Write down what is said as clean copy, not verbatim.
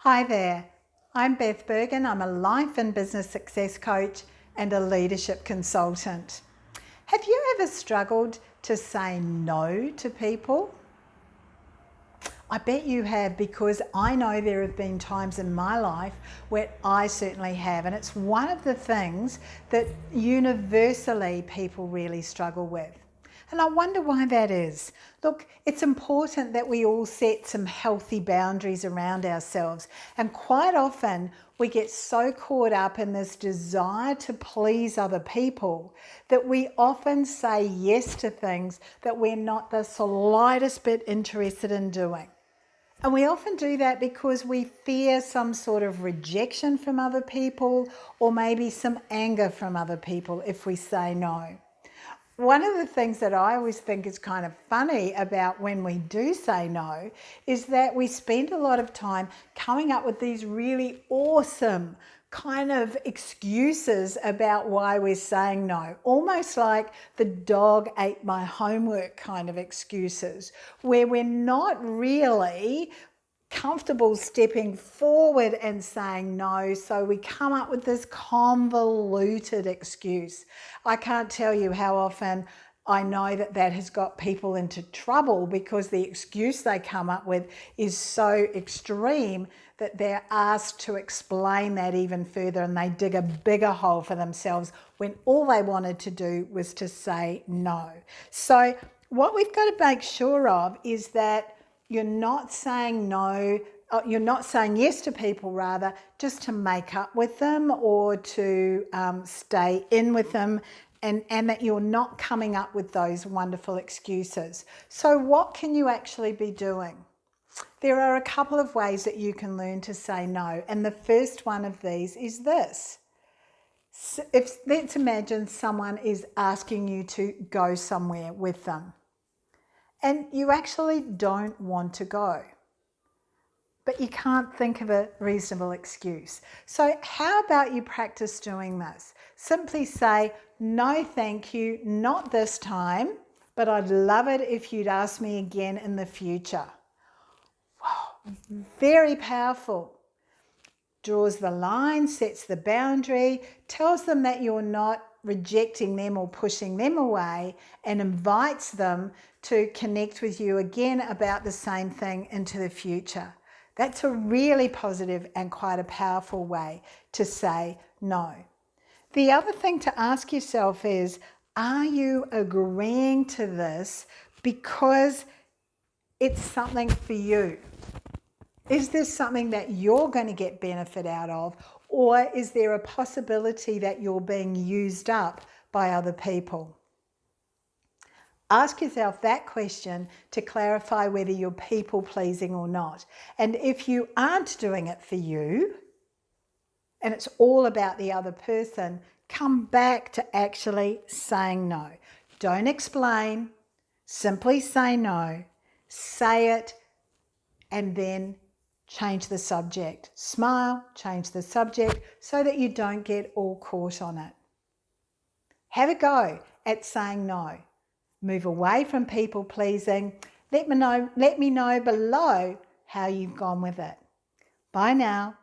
Hi there, I'm Beth Berghan. I'm a life and business success coach and a leadership consultant. Have you ever struggled to say no to people? I bet you have, because I know there have been times in my life where I certainly have, and it's one of the things that universally people really struggle with. And I wonder why that is. Look, it's important that we all set some healthy boundaries around ourselves. And quite often we get so caught up in this desire to please other people that we often say yes to things that we're not the slightest bit interested in doing. And we often do that because we fear some sort of rejection from other people, or maybe some anger from other people if we say no. One of the things that I always think is kind of funny about when we do say no is that we spend a lot of time coming up with these really awesome kind of excuses about why we're saying no, almost like the dog ate my homework kind of excuses, where we're not really comfortable stepping forward and saying no, so we come up with this convoluted excuse. I can't tell you how often I know that has got people into trouble, because the excuse they come up with is so extreme that they're asked to explain that even further, and they dig a bigger hole for themselves when all they wanted to do was to say no. So what we've got to make sure of is that you're not saying no, you're not saying yes to people rather, just to make up with them or to stay in with them, and that you're not coming up with those wonderful excuses. So what can you actually be doing? There are a couple of ways that you can learn to say no, and the first one of these is this. Let's imagine someone is asking you to go somewhere with them, and you actually don't want to go, but you can't think of a reasonable excuse. So how about you practice doing this? Simply say, no thank you, not this time, but I'd love it if you'd ask me again in the future. Wow, very powerful. Draws the line, sets the boundary, tells them that you're not rejecting them or pushing them away, and invites them to connect with you again about the same thing into the future. That's a really positive and quite a powerful way to say no. The other thing to ask yourself is, are you agreeing to this because it's something for you? Is this something that you're going to get benefit out of, or is there a possibility that you're being used up by other people? Ask yourself that question to clarify whether you're people-pleasing or not. And if you aren't doing it for you, and it's all about the other person, come back to actually saying no. Don't explain, simply say no, say it, and then change the subject. Smile, change the subject, so that you don't get all caught on it. Have a go at saying no. Move away from people pleasing. Let me know below how you've gone with it. Bye now.